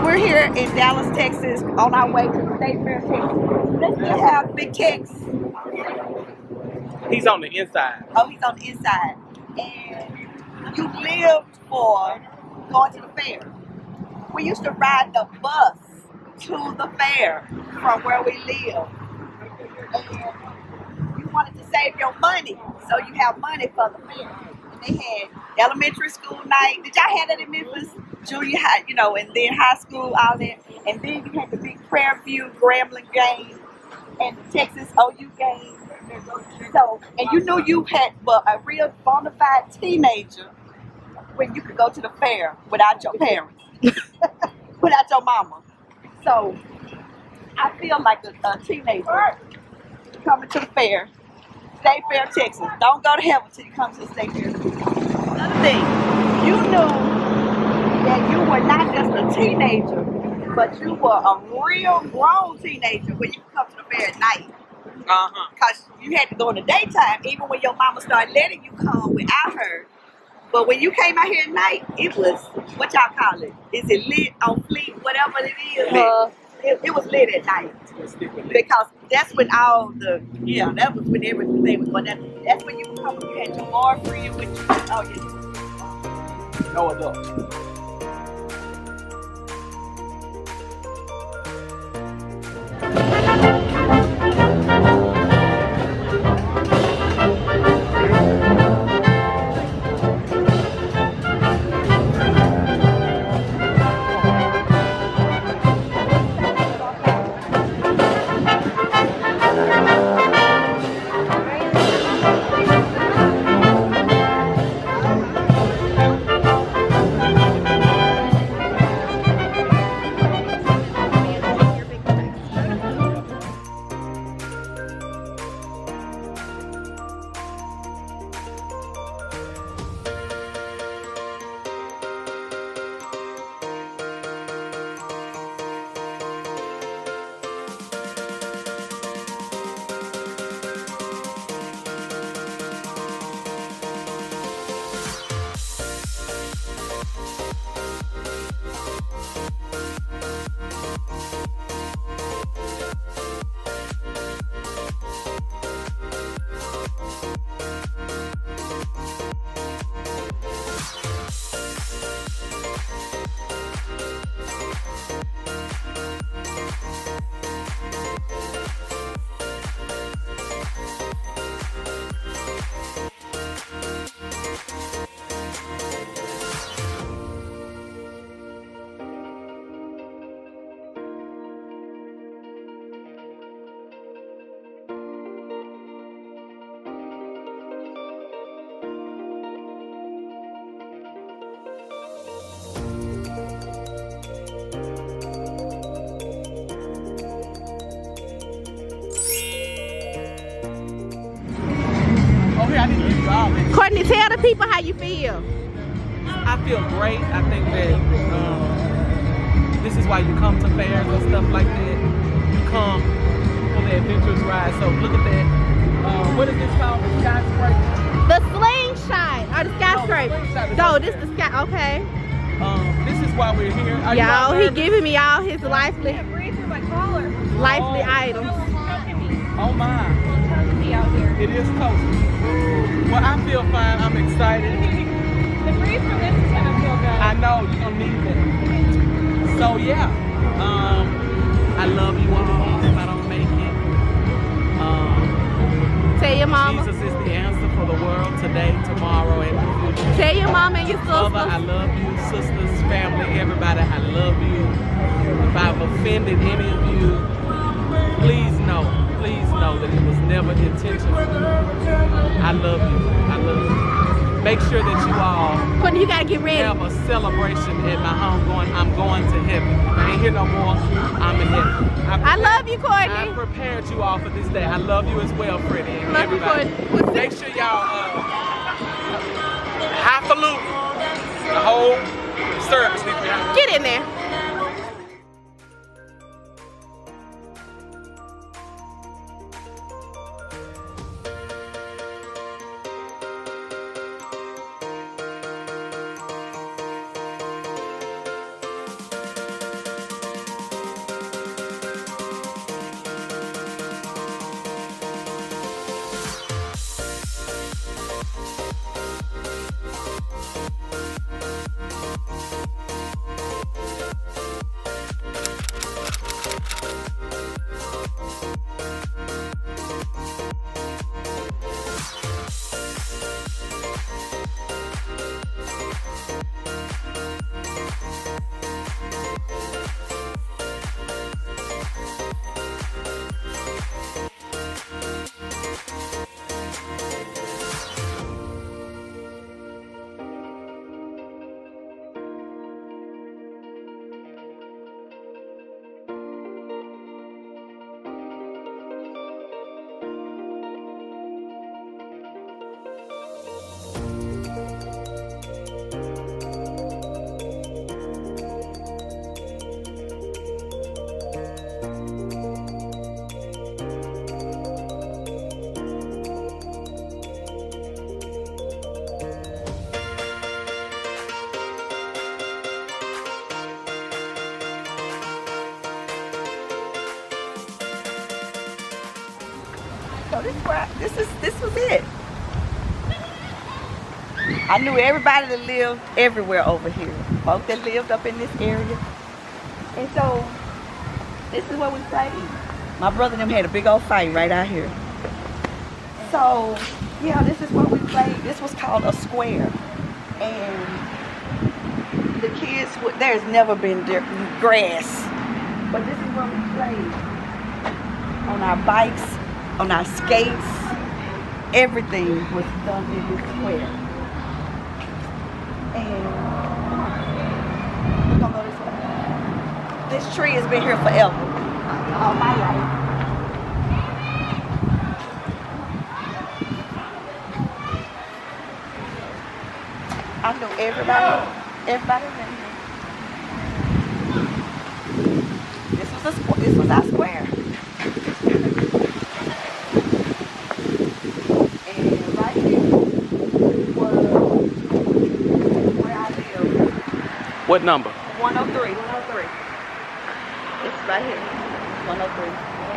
we're here in Dallas, Texas, on our way to the State Fair, Texas. Let's just have Big Tex. He's on the inside. Oh, he's on the inside. And you lived for going to the fair. We used to ride the bus to the fair from where we live. And you wanted to save your money, so you have money for the fair. And they had elementary school night. Did y'all have that in Memphis? Junior high, you know, and then high school, all that. And then you had the big Prairie View Grambling game and the Texas OU game. So, and you knew you had a real bona fide teenager when you could go to the fair without your parents, without your mama. So, I feel like a teenager coming to the fair, State Fair, Texas. Don't go to heaven until you come to the State Fair. Another thing, you knew that you were not just a teenager, but you were a real grown teenager when you could come to the fair at night. Because you had to go in the daytime, even when your mama started letting you come without her. But when you came out here at night, it was, what y'all call it? Is it lit on fleek, whatever it is? It was lit at night. Because that's when all the, that was when everything was going down. That's when you come, you had your boyfriend with you. Oh, yeah. No adult. Courtney, tell the people how you feel. I feel great. I think that this is why you come to fairs and stuff like that. You come for the adventurous ride. So look at that. What is this called? The skyscraper? The slingshot or the skyscraper? No, this is the sky. Okay. This is why we're here. Y'all, he giving me all his lively items. Oh my. Out here. It is coastal. Well, I feel fine. I'm excited. The breeze from this is gonna feel good. I know you're gonna need that. So yeah, I love you all. If I don't make it, tell your mama. Jesus is the answer for the world today, tomorrow, and the future. Tell your mama and your sisters. Mother, I love you. Sisters, family, everybody, I love you. If I've offended any of you, please know that it was never intentional. I love you. I love you. Make sure that you all Courtney, you gotta get ready. Have a celebration at my home. I'm going to heaven. I ain't here no more. I'm in heaven. I love you, Courtney. I prepared you all for this day. I love you as well, Freddie. And love everybody. You, Courtney. Make sure y'all highfalutin the whole service. Get in there. So this was it. I knew everybody that lived everywhere over here. Folks that lived up in this area. And so this is where we played. My brother and them had a big old fight right out here. So yeah, this is where we played. This was called a square. And the kids, there's never been grass. But this is where we played. On our bikes, on our skates, everything was done in this square. And we're gonna go this way. This tree has been here forever. All my life. I knew everybody in here. This was our square. And right here was where I live. What number? 103. It's right here. 103.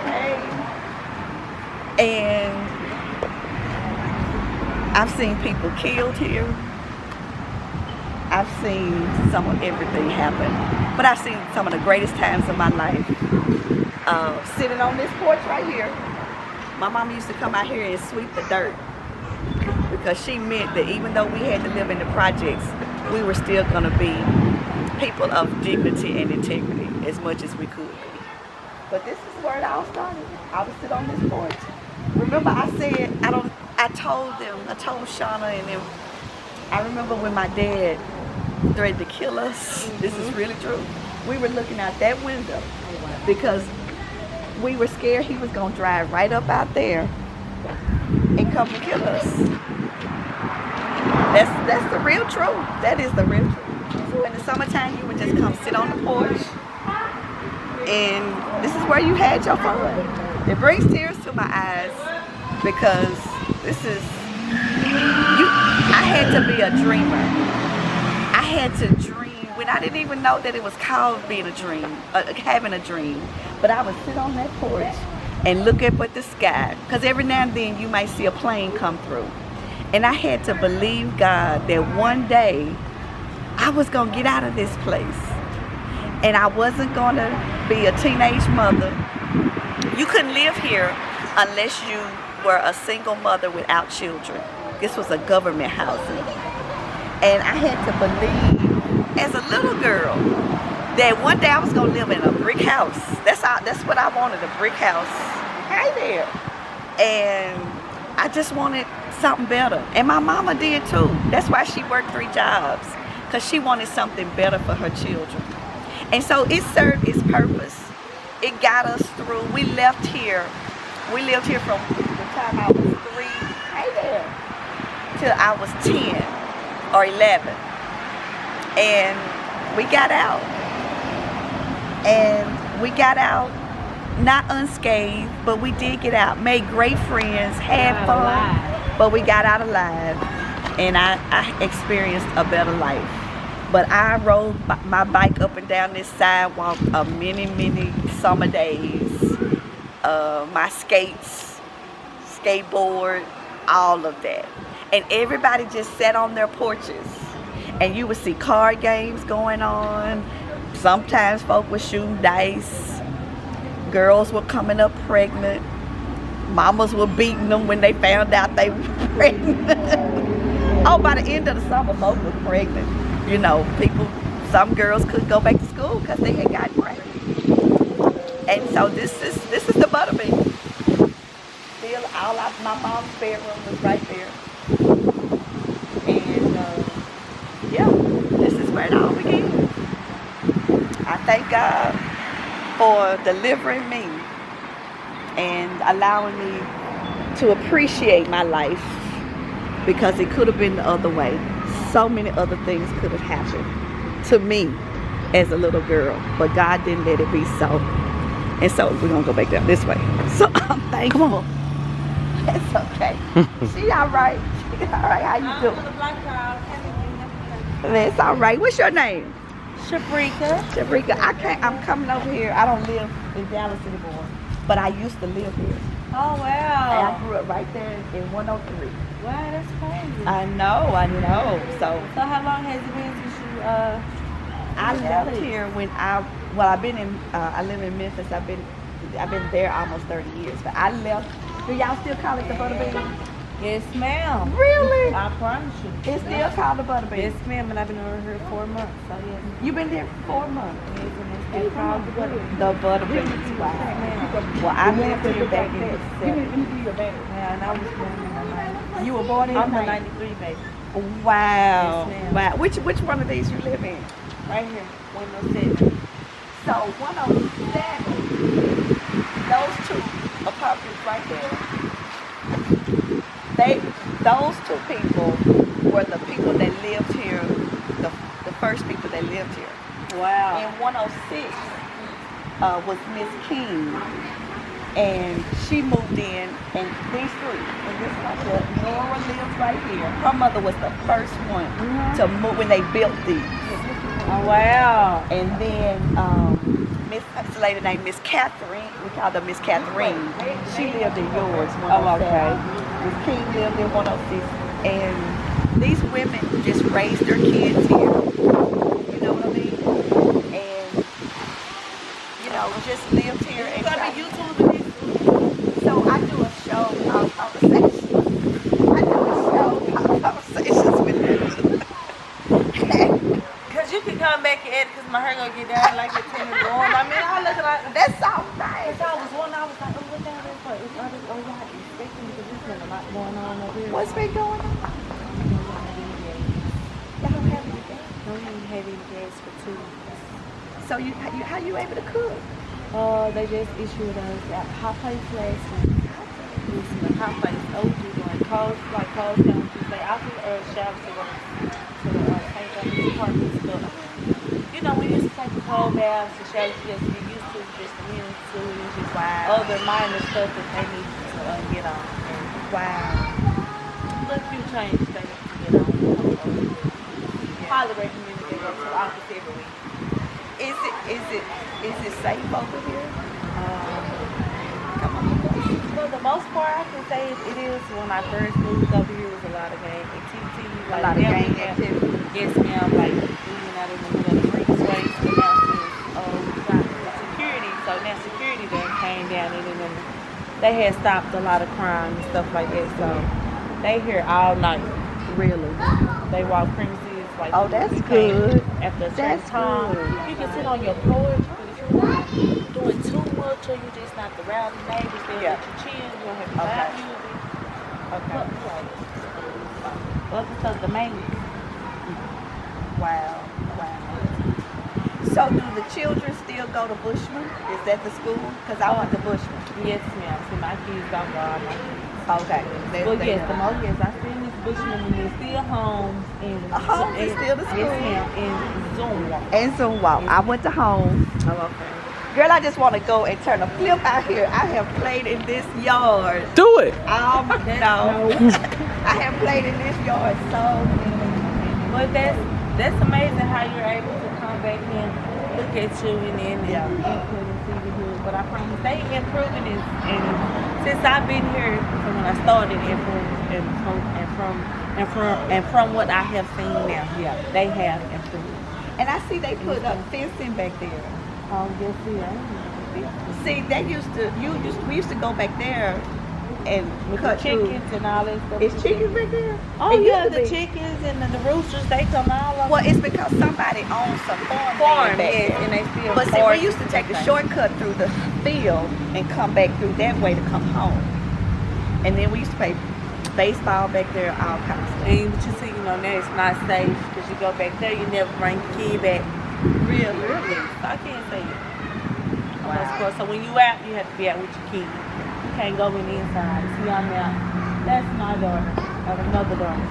Hey. And I've seen people killed here. I've seen some of everything happen. But I've seen some of the greatest times of my life. Sitting on this porch right here. My mama used to come out here and sweep the dirt. Because she meant that even though we had to live in the projects, we were still going to be people of dignity and integrity as much as we could be. But this is where it all started. I would sit on this porch. Remember I said, I told Shauna and them, I remember when my dad threatened to kill us. This is really true. We were looking out that window because we were scared he was going to drive right up out there and come and kill us. That's the real truth. That is the real truth. So in the summertime, you would just come sit on the porch, and this is where you had your fun. It brings tears to my eyes because this is I had to be a dreamer. I had to dream when I didn't even know that it was called being a dream, having a dream. But I would sit on that porch and look up at the sky, because every now and then you might see a plane come through. And I had to believe God that one day I was going to get out of this place. And I wasn't going to be a teenage mother. You couldn't live here unless you were a single mother without children. This was a government housing. And I had to believe as a little girl that one day I was going to live in a brick house. That's what I wanted, a brick house. Hey there. And I just wanted something better. And my mama did too. That's why she worked 3 jobs, because she wanted something better for her children. And so it served its purpose. It got us through. We lived here from the time I was 3, hey there, till I was 10 or 11. And we got out. And we got out not unscathed, but we did get out, made great friends, had fun, but we got out alive. And I experienced a better life. But I rode my bike up and down this sidewalk many, many summer days. My skates, skateboard, all of that. And everybody just sat on their porches. And you would see card games going on. Sometimes folk were shooting dice. Girls were coming up pregnant. Mamas were beating them when they found out they were pregnant. Oh, by the end of the summer, folks were pregnant. You know, some girls couldn't go back to school because they had gotten pregnant. And so this is the Butterbean. Still, all out my mom's bedroom was right there. And yeah, this is where it all began. I thank God for delivering me and allowing me to appreciate my life, because it could have been the other way. So many other things could have happened to me as a little girl, but God didn't let it be so. And so we're gonna go back down this way. So I'm thankful. Come on. It's okay. She all right. She all right. How you doing? It's all right. What's your name? Shabrika. Shabrika. I'm coming over here. I don't live in Dallas anymore, but but I used to live here. Oh, And wow. I grew up right there in 103. Wow, that's crazy. I know. So So how long has it been since you, I left here when I've been in, I live in Memphis. I've been there almost 30 years. But I left. Do y'all still call it the Butterbean? Yes, ma'am. Really? I promise you. It's still called the Butterbean. Yes, ma'am, and I've been over here 4 months, so yes. You've been there 4 months. Yes, and it's still called the Butterbean. The Butterbeans. Wow. Well, I lived here back in the 70s. Yeah, and I was born in the 90s. You were born in I'm the the 90s. 93 baby. Wow. Yes, ma'am. Wow. Which one of these you live in? Right here, 107. So 107, those two apartments right there, those two people were the people that lived here, the first people that lived here. Wow. In 106 was Miss King, and she moved in, and these three, and this right here, Nora lives right here. Her mother was the first one to move when they built these. Oh, wow. And then this lady named Miss Catherine, we called her Miss Catherine. She lived in yours. Oh, okay. Miss King lived in 106. And these women just raised their kids here. You know what I mean? And, just lived here. And so I do a show called Conversations. With them. Because you can come back and edit because my hair going to get down like it's 10 and going. I mean, I look like That's all right. Because I was wondering, I was like, oh, what down there for? It's all this, oh, y'all expecting because there's been a lot going on over here. What's been going on? Y'all don't have any gas. No, we didn't have any gas for 2 weeks. So how you able to cook? They just issued us a hot plate last week. Using a hot plate, OG doing cold sandwiches. They offer showers to take up these apartments, but we used to take the cold baths and showers just to get used to just the meals too, and just other minor stuff that they need to get on. And a few changes they need to get on. Highly recommend to go to the office every week. Is it safe over here? For the most part, I can say it is. When I first moved over here, it was a lot of gang activity. A lot of gang activity. Yes, ma'am. Like, we went out in the middle of the breezeways, but now since we got security, so now security then came down and then they had stopped a lot of crime and stuff like that. So they here all night. Really? They walk premises like. Oh, that's good. After a certain That's time, good. you can sit on your porch, but if you're not doing too much or you just not the rowdy neighbors, then Yeah. let you chill. You don't have to loud music. Okay. But because the main. Wow. So do the children still go to Bushman? Is that the school? Because I went to Bushman. Yes, ma'am. See, my kids don't go out. My kids. Okay. Well, yes, the most, yes, I still miss Bushman and there's still homes in Home is still the school. Yes, ma'am, in Zoom Walk. And Zoom Walk. I went to home. Oh, okay. Girl, I just want to go and turn a flip out here. I have played in this yard. Do it. No. I have played in this yard so many. But that's amazing how you're able to come back and look at you and then input and see the hood. But I promise they improving it, and since I've been here from when I started and from what I have seen now, they have improved. And I see they put up fencing back there. Yes, See, we used to go back there and with cut the chickens and all that stuff. Is chickens back there? Oh It used yeah, to the be. chickens and the roosters, they come all over. Well, it's because somebody owns some farm Farm, back yes, there. and they still But see, farm we used to take the things. shortcut through the field and come back through that way to come home. And then we used to play baseball back there, all kinds of stuff. And but you see, now it's not safe because you go back there, you never bring the kid back. Really? So I can't say it. Wow. Of course, so when you out, you have to be out with your kid. You can't go in the inside. See, I'm out. That's my daughter. I have another daughter.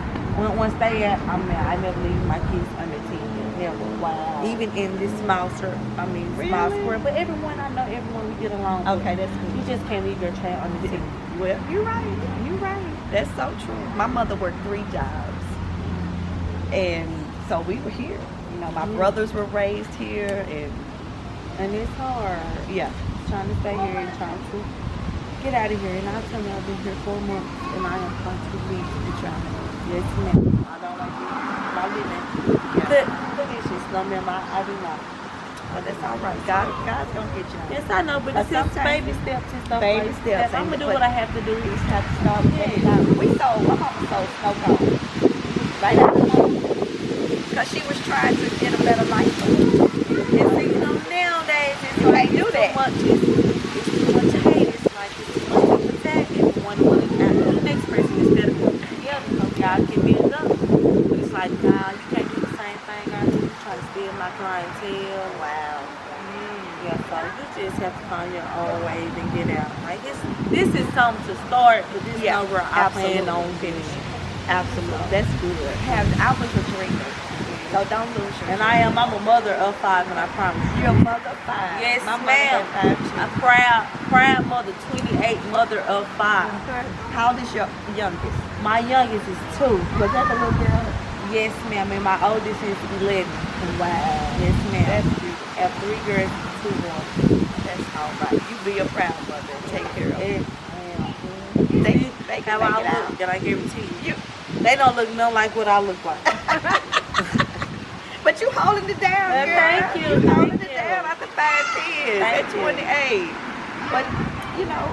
Once they out, I'm out. I never leave my kids under 10. Never. Wow. Even in this small small square. But everyone, I know everyone we get along with. Okay, that's good. You just can't leave your child under 10. Well, you're right. You're right. That's so true. My mother worked 3 jobs. And so we were here. My brothers were raised here, and And it's hard. yeah. trying to stay here and trying to get out of here. And I'll tell you, I've been here 4 months and I am constantly trying. Yes, ma'am. I don't like it. My living. Delicious. No, ma'am, I do not. But that's all right. God's gonna get you out. Yes, I know, but it's just baby steps and stuff. Baby like steps. that. I'm gonna do what I have to do. We just have to start with that. We sold, my mama sold snow cones. Right out the home. Because she was trying to get a better life for us. And see, you know, nowadays it's You like can't do that. it's too much hate. It's like it's too much attack. Everyone wants to the next person instead of coming together. So y'all can build up. But it's like, nah, you can't do the same thing I do. You try to steal my clientele. Wow. Yeah, so you just have to find your own ways and get out. Like this is something to start, but this is where I plan on finishing. Absolutely. That's good. I was a dreamer. So don't lose your And I'm a mother of 5, and I promise you. You're a mother of 5. Yes, My mother ma'am. had 5 too. I'm proud mother, 28, mother of 5. How old is your youngest? My youngest is 2. Was that the little girl? Yes, ma'am, and my oldest is 11. Wow. Yes, ma'am. That's beautiful. I have 3 girls and 2 boys. That's all right. You be a proud mother and take care of them. Yeah. They can How make I it out. look, and I guarantee you, they don't look nothing like what I look like. But you holding it down, girl. Thank you, You holding thank it you. down after 5 kids at Thank you. 28. But, you know,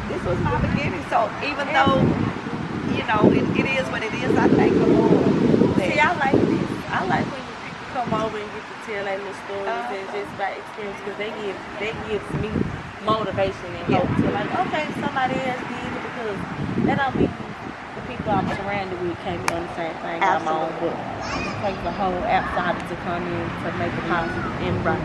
this was my beginning. So even though, you know, it is what it is, I thank the Lord. See, I like this. I like when people come over and get to tell their little stories and just by experience, because they gives me motivation and hope to like, okay, somebody else did it, because that don't mean the people I'm surrounded with can't be on the same thing I'm on, but it takes a whole outsider to come in to make a positive impact.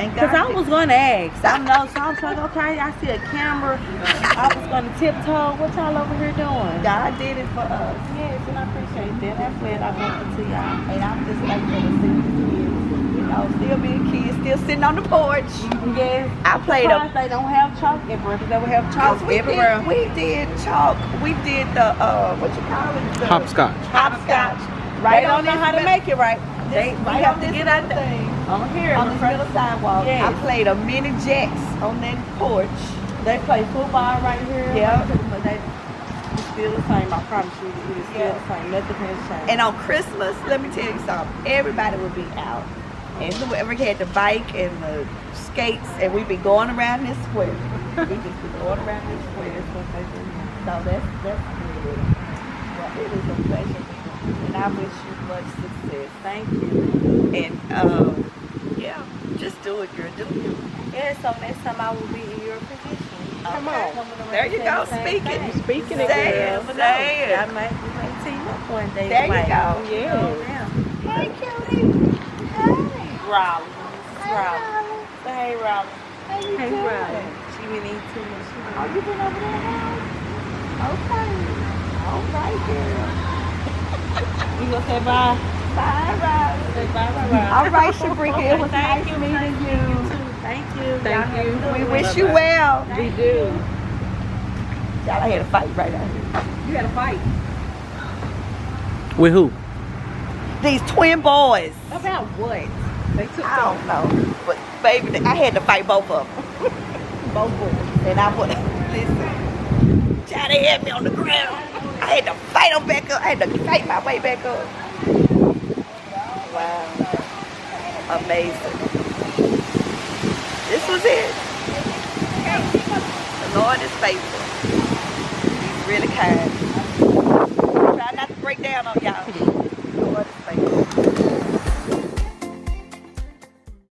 And Because I was going to ask. I know, so I was like, okay, I see a camera. I was going to tiptoe. What y'all over here doing? God did it for us. Yes, and I appreciate that. That's what I want to y'all. And I'm just thankful to see the kids, you know, still being kids, still sitting on the porch. Yes. I played a... They don't have chalk everywhere, because they would have chalk everywhere. We did chalk. We did the, what you call it? The Hopscotch. Hopscotch. They don't know how to make it right. They we right have on to this get out little there. thing. On here. On this little sidewalk. Yes. I played a mini jacks on that porch. They play football right here. Yeah. But it's still the same. I promise you. It is still the same. Nothing has changed. And on Christmas, let me tell you something. Everybody would be out. And whoever had the bike and the skates, and we'd be going around this square. We just be going around this square. That's what they do. So that's good. Well, it is a pleasure. And I wish you much success. Thank you. And yeah, just do it, girl. Do it. Yeah, so next time I will be in your position. Come on. There you go. Speak it. You speaking it, Say girl. it. Say it. I might team up one day. There you go. Yeah. Hey, Kelly. Hey. Raleigh. Raleigh. Say hey, Raleigh. How you Hey, doing? Raleigh. She been eating too much. Oh, you been over there now? Okay. All right, girl. You gonna say bye? Bye, Riley. Say bye, bye. All right, Shabrika. It was Thank nice you, meeting you. Thank you. Thank you. We wish you well. We do. Y'all, I had a fight right out here. You had a fight? With who? These twin boys. About what? They took I don't know. But, baby, I had to fight both of them. Both boys. And I would, listen, Johnny had me on the ground. I had to fight them back up. I had to fight my way back up. Wow. Amazing. This was it. The Lord is faithful. He's really kind.